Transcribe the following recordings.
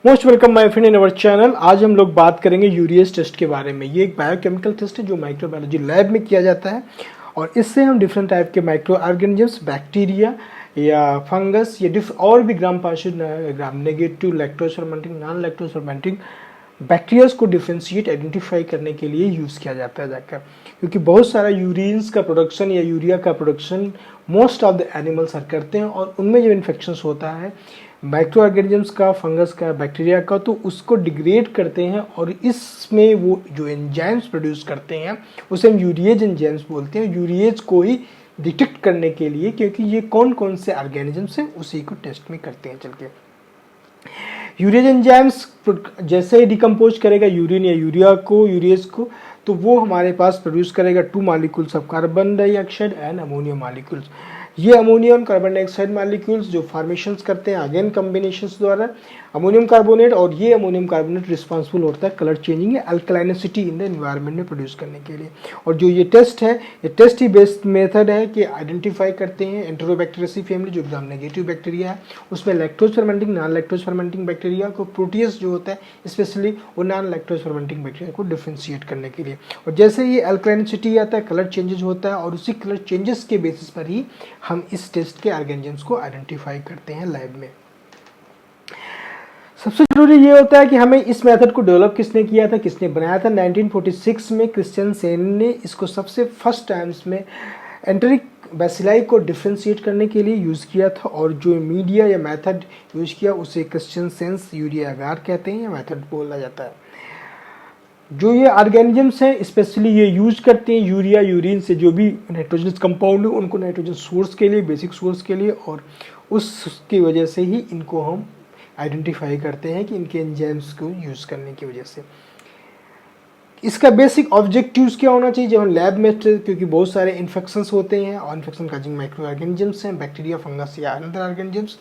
Most welcome my friend in our channel. आज हम लोग बात करेंगे यूरिएज टेस्ट के बारे में। ये एक बायोकेमिकल टेस्ट है जो माइक्रोबायोलॉजी लैब में किया जाता है और इससे हम डिफरेंट टाइप के माइक्रो ऑर्गेनिजम्स, बैक्टीरिया या फंगस या और भी gram positive, gram negative, lactose fermenting, non lactose fermenting bacterias को डिफ्रेंशिएट आइडेंटिफाई करने के लिए यूज़ किया जाता है जाकर, क्योंकि बहुत सारा यूरिन्स का प्रोडक्शन या यूरिया का production most of the animals करते हैं और उनमें जो इन्फेक्शंस होता है माइक्रो ऑर्गेनिजम्स का, फंगस का, बैक्टीरिया का, तो उसको डिग्रेड करते हैं और इसमें वो जो एंजाइम्स प्रोड्यूस करते हैं उसे हम यूरिएज एंजाइम्स बोलते हैं। यूरिएज को ही डिटेक्ट करने के लिए, क्योंकि ये कौन कौन से ऑर्गेनिजम्स हैं उसी को टेस्ट में करते हैं। चल के यूरिएज एंजाइम्स जैसे ही डिकम्पोज करेगा यूरिन या यूरिया को, यूरिएज को, तो वो हमारे पास प्रोड्यूस करेगा 2 molecules of carbon dioxide and ammonia molecules. ये अमोनिया और कार्बन डाइऑक्साइड मॉलिक्यूल्स जो फॉर्मेशंस करते हैं अगेन कॉम्बिनेशंस द्वारा अमोनियम कार्बोनेट, और ये अमोनियम कार्बोनेट रिस्पांसिबल होता है कलर चेंजिंग या अल्कलाइनिसिटी इन द एनवायरनमेंट में प्रोड्यूस करने के लिए। और जो ये टेस्ट है, ये टेस्ट ही बेस्ड मेथड है कि आइडेंटिफाई करते हैं एंटेरोबैक्टीरियसी फैमिली जो ग्राम नेगेटिव बैक्टीरिया है, उसमें lactose fermenting, non lactose fermenting bacteria को, प्रोटीज जो होता है स्पेशली वो नॉन लैक्टोज फर्मेंटिंग बैक्टीरिया को डिफ्रेंशिएट करने के लिए। और जैसे ये अल्कलाइनिसिटी आता है, कलर चेंजेस होता है और उसी कलर चेंजेस के बेसिस पर ही हम इस टेस्ट के ऑर्गेनिजम्स को आइडेंटिफाई करते हैं लैब में। सबसे जरूरी ये होता है कि हमें इस मेथड को डेवलप किसने किया था, किसने बनाया था। 1946 में क्रिश्चियन सेन ने इसको सबसे फर्स्ट टाइम्स में एंटेरिक बैसिलाई को डिफ्रेंशिएट करने के लिए यूज़ किया था, और जो मीडिया या मेथड यूज किया उसे क्रिश्चियन सेंस यूरिया अगार कहते हैं या मेथड बोला जाता है। जो ये ऑर्गेनिजम्स हैं स्पेशली ये यूज करते हैं यूरिया, यूरिन से जो भी नाइट्रोजनस कंपाउंड है उनको नाइट्रोजन सोर्स के लिए, बेसिक सोर्स के लिए, और उसकी वजह से ही इनको हम आइडेंटिफाई करते हैं कि इनके एंजाइम्स को यूज़ करने की वजह से। इसका बेसिक ऑब्जेक्टिव्स क्या होना चाहिए जब हम लैब में, क्योंकि बहुत सारे इन्फेक्शंस होते हैं और इन्फेक्शन काजिंग माइक्रो ऑर्गेनिजम्स हैं, बैक्टीरिया, फंगस या अदर ऑर्गेनिजम्स,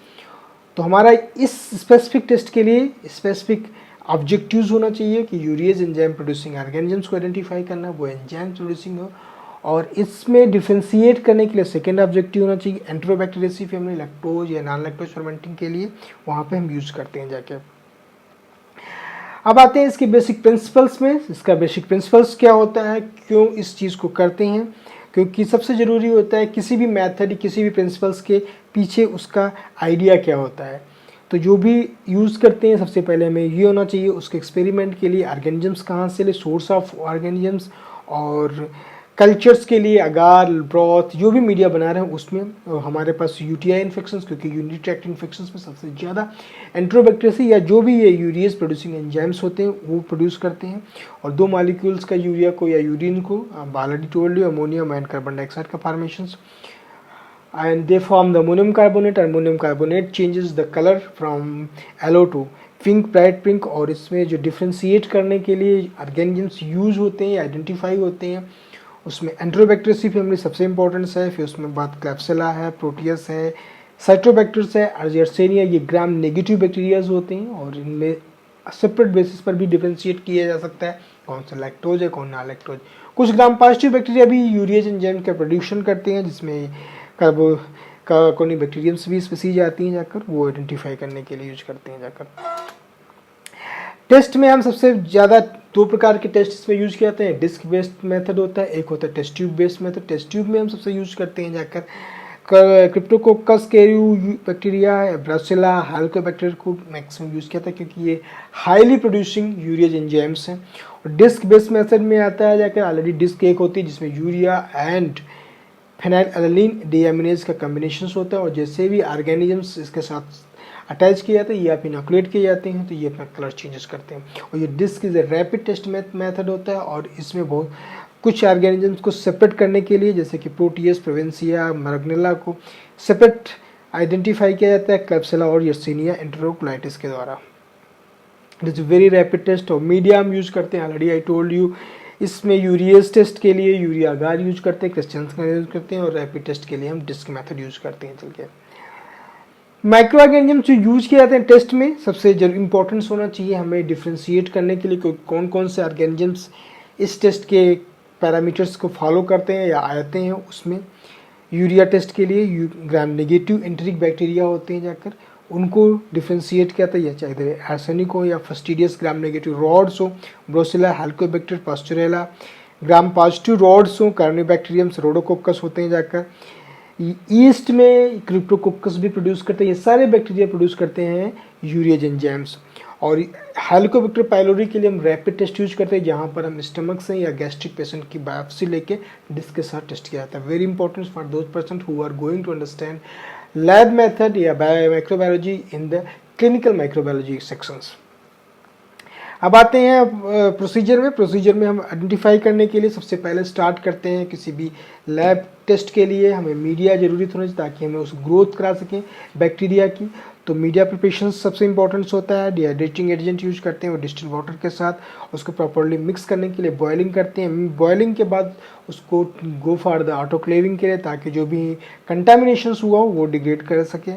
तो हमारा इस स्पेसिफिक टेस्ट के लिए स्पेसिफिक ऑब्जेक्टिव्स होना चाहिए कि यूरिएज एंजाइम प्रोड्यूसिंग ऑर्गेनिजम्स को आइडेंटिफाई करना, वो एंजाइम प्रोड्यूसिंग हो, और इसमें डिफ्रेंशिएट करने के लिए सेकेंड ऑब्जेक्टिव होना चाहिए एंटेरोबैक्टीरियसी फैमिली, लैक्टोज या नॉन लैक्टोज फर्मेंटिंग के लिए वहाँ पे हम यूज़ करते हैं जाके। अब आते हैं इसके बेसिक प्रिंसिपल्स में। इसका बेसिक प्रिंसिपल्स क्या होता है, क्यों इस चीज़ को करते हैं, क्योंकि सबसे ज़रूरी होता है किसी भी मैथड, किसी भी प्रिंसिपल्स के पीछे उसका आइडिया क्या होता है। तो जो भी यूज़ करते हैं सबसे पहले हमें ये होना चाहिए उसके एक्सपेरिमेंट के लिए ऑर्गेनिजम्स कहाँ से ले, सोर्स ऑफ ऑर्गेनिजम्स, और कल्चर्स के लिए अगार, ब्रॉथ, जो भी मीडिया बना रहे हैं उसमें। और हमारे पास यूटीआई इन्फेक्शंस, क्योंकि यूरिनरी ट्रैक्ट इन्फेक्शंस में सबसे ज़्यादा एंटेरोबैक्टीरियसी या जो भी ये यूरिएज प्रोड्यूसिंग एंजाइम्स होते हैं वो प्रोड्यूस करते हैं। और 2 मॉलिक्यूल्स का यूरिया को या यूरिन को, already told you, ammonium and carbon dioxide का formations, and they form the ammonium carbonate. Ammonium carbonate changes the color from yellow to pink, bright pink, और इसमें जो डिफ्रेंशिएट करने के लिए ऑर्गेनिजम्स यूज होते हैं, आइडेंटिफाई होते हैं, उसमें एंटेरोबैक्टीरियसी फैमिली सबसे इंपॉर्टेंट है, फिर उसमें बात क्लैप्सिला है, प्रोटियस है, साइटोबैक्टर्स है, अर्जेंटिनिया, ये ग्राम नेगेटिव बैक्टीरियाज होते हैं और इनमें सेपरेट बेसिस पर भी डिफ्रेंशिएट किया जा सकता है कौन सा लैक्टोज है कौन नॉन लैक्टोज। कुछ ग्राम पॉजिटिव बैक्टीरिया भी यूरिएज एंजाइम का प्रोड्यूशन करते हैं, जिसमें कार्बोनिबैक्टीरियम्स भी स्पीसीज आती हैं जाकर, वो आइडेंटिफाई करने के लिए यूज करते हैं जाकर। टेस्ट में हम सबसे ज़्यादा 2 प्रकार के टेस्ट इसमें यूज किए जाते हैं। डिस्क बेस्ड मेथड होता है, एक होता है test tube based method. Test tube में हम सबसे यूज करते हैं जाकर क्रिप्टोकोकस कैरियो बैक्टीरिया, ब्रासिला, हेलिकोबैक्टर को मैक्सिमम यूज किया था क्योंकि ये हाईली प्रोड्यूसिंग यूरिएज एंजाइम्स हैं। और डिस्क बेस्ड मेथड में आता है जाकर ऑलरेडी डिस्क एक होती है जिसमें यूरिया एंड फेनाइलएलानिन डीएमिनेज का कॉम्बिनेशन होता है, और जैसे भी ऑर्गेनिजम्स इसके साथ अटैच किए जाते हैं या इनोकुलेट किए जाते हैं तो ये अपना कलर चेंजेस करते हैं। और ये disc is a rapid test method होता है और इसमें बहुत कुछ ऑर्गेनिजम्स को सेपरेट करने के लिए, जैसे कि प्रोटियस, प्रोवेंसिया, मरगनेला को सेपरेट आइडेंटिफाई किया जाता है क्लैप्सिला और यर्सीनिया एंटेरोकोलाइटिस के द्वारा। It is very rapid test. और मीडिया हम यूज करते हैं, ऑलरेडी आई टोल्ड यू, इसमें यूरिएज टेस्ट के लिए यूरिया अगार यूज करते हैं, क्रिश्चियंस का यूज करते हैं, और रैपिड टेस्ट के लिए हम डिस्क मेथड यूज करते हैं। चल के माइक्रो ऑर्गेनिजम जो यूज किए जाते हैं टेस्ट में, सबसे इंपॉर्टेंस होना चाहिए हमें डिफ्रेंशिएट करने के लिए कौन कौन से ऑर्गेनिजम्स इस टेस्ट के पैरामीटर्स को फॉलो करते हैं या आते हैं। उसमें यूरिया टेस्ट के लिए ग्राम नेगेटिव एंटेरिक बैक्टीरिया होते हैं जाकर, उनको डिफ्रेंशिएट किया था, या चाहे आर्सेनिक हो या फस्टिडियस ग्राम नेगेटिव रॉड्स हो, ब्रोसिला, हेलिकोबैक्टर, पास्टुरेला, ग्राम पॉजिटिव रॉड्स हो, कार्निबैक्टीरियम, रोडोकोकस होते हैं जाकर। ईस्ट में क्रिप्टोकोकस भी प्रोड्यूस करते हैं। ये सारे बैक्टीरिया प्रोड्यूस करते हैं यूरिएज एंजाइम्स। और हेलिकोबैक्टर पाइलोरी के लिए हम रैपिड टेस्ट यूज करते हैं, जहाँ पर हम स्टमक से या गैस्ट्रिक पेशेंट की बायोप्सी लेके डिस्क के साथ टेस्ट किया जाता है। Very important for those person who are going to understand lab method या microbiology in the clinical microbiology sections. अब आते हैं प्रोसीजर में हम आइडेंटिफाई करने के लिए सबसे पहले स्टार्ट करते हैं किसी भी लैब टेस्ट के लिए हमें मीडिया जरूरी होना चाहिए, ताकि हमें उस ग्रोथ करा सकें बैक्टीरिया की। तो मीडिया प्रिपरेशन सबसे इंपॉर्टेंट होता है। डिहाइड्रेटिंग एजेंट यूज करते हैं वो डिस्टिल वाटर के साथ, उसको प्रॉपरली मिक्स करने के लिए बॉयलिंग करते हैं। बॉयलिंग के बाद उसको गो फॉर द ऑटोक्लेविंग के लिए, ताकि जो भी कंटामिनेशन हुआ हो वो डिग्रेड कर सके।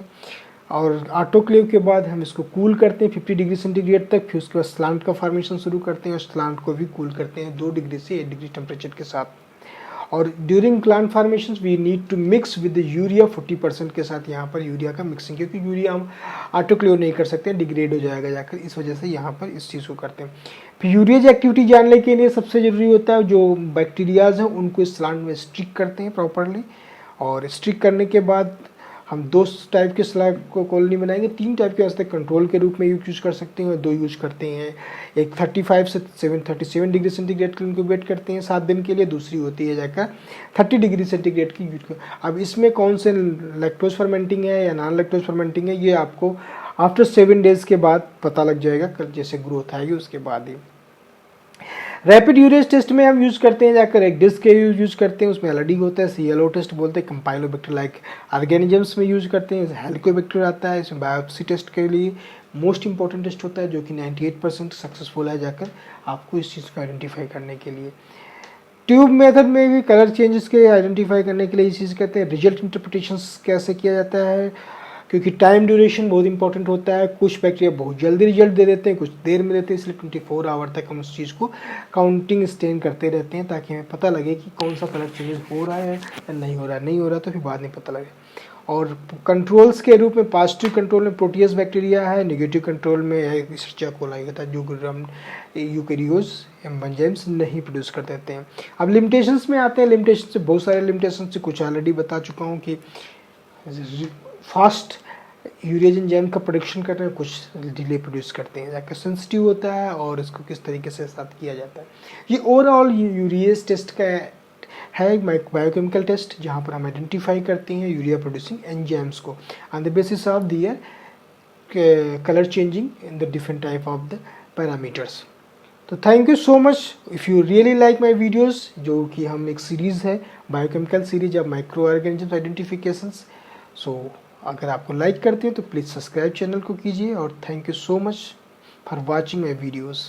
और ऑटोक्लेव के बाद हम इसको कूल करते हैं 50 डिग्री सेंटीग्रेड तक। फिर उसके बाद स्लांट का फॉर्मेशन शुरू करते हैं और स्लांट को भी कूल करते हैं 2 डिग्री से 8 डिग्री टेम्परेचर के साथ। और during plant formation we need to mix with urea 40% के साथ। यहाँ पर यूरिया का मिक्सिंग, क्योंकि यूरिया हम ऑटोक्लेव नहीं कर सकते, डिग्रेड हो जाएगा जाकर, इस वजह से यहाँ पर इस चीज़ को करते हैं। फिर यूरियज एक्टिविटी जानने के लिए सबसे ज़रूरी होता है जो बैक्टीरियाज हैं उनको इस प्लांट में स्ट्रिक करते हैं प्रॉपरली। और स्ट्रिक करने के बाद हम 2 टाइप के स्लैग को कॉलोनी बनाएंगे। 3 टाइप के वास्ते कंट्रोल के रूप में यूज कर सकते हैं और 2 यूज करते हैं। एक 35 से 737 डिग्री सेंटीग्रेड के इंक्यूबेट करते हैं 7 दिन के लिए, दूसरी होती है जाकर 30 डिग्री सेंटीग्रेड की यूज कर। अब इसमें कौन से लैक्टोज फर्मेंटिंग है या नॉन लैक्टोज फर्मेंटिंग है, ये आपको आफ्टर 7 डेज के बाद पता लग जाएगा, जैसे ग्रोथ आएगी उसके बाद ही। रैपिड यूरेज टेस्ट में हम यूज करते हैं जाकर एक डिस्क के यूज करते हैं, उसमें एलडी होता है, CLO टेस्ट बोलते हैं। कंपाइलोबैक्टर लाइक ऑर्गेनिजम्स में यूज करते हैं। हेलिकोबैक्टर आता है, इसमें बायोप्सी टेस्ट के लिए मोस्ट इंपॉर्टेंट टेस्ट होता है, जो कि 98% सक्सेसफुल है जाकर आपको इस चीज़ को आइडेंटिफाई करने के लिए। ट्यूब मेथड में भी कलर चेंजेस के आइडेंटिफाई करने के लिए इस चीज़ कहते हैं। रिजल्ट इंटरप्रिटेशन कैसे किया जाता है, क्योंकि टाइम ड्यूरेशन बहुत इंपॉर्टेंट होता है। कुछ बैक्टीरिया बहुत जल्दी रिजल्ट दे देते हैं, कुछ देर में देते हैं, इसलिए 24 आवर तक हम उस चीज़ को काउंटिंग स्टेन करते रहते हैं, ताकि हमें पता लगे कि कौन सा कलर चेंजेस हो रहा है या नहीं हो रहा है। नहीं हो रहा तो फिर बाद में पता लगे। और कंट्रोल्स के रूप में पॉजिटिव कंट्रोल में प्रोटियस बैक्टीरिया है, नेगेटिव कंट्रोल में एरिस्टिया कोलाई होता है, जो यूकेरियोज एंजाइम्स नहीं प्रोड्यूस कर देते हैं। अब लिमिटेशंस में आते हैं। लिमिटेशन से बहुत सारे लिमिटेशन से कुछ ऑलरेडी बता चुका हूँ कि फास्ट यूरियज एंजाइम का प्रोडक्शन करते हैं, कुछ डिले प्रोड्यूस करते हैं, जाकर सेंसिटिव होता है और इसको किस तरीके से साथ किया जाता है। ये ओवरऑल यूरियज टेस्ट का है बायोकेमिकल टेस्ट, जहाँ पर हम आइडेंटिफाई करते हैं यूरिया प्रोड्यूसिंग एंजाइम्स को on the basis of their colour changing in the different type of the parameters. तो thank you so much. If you really like my videos, जो कि हम एक सीरीज़ है biochemical series of micro organisms identifications. So अगर आपको like करते हैं तो प्लीज़ सब्सक्राइब चैनल को कीजिए। और thank you so much for watching my videos.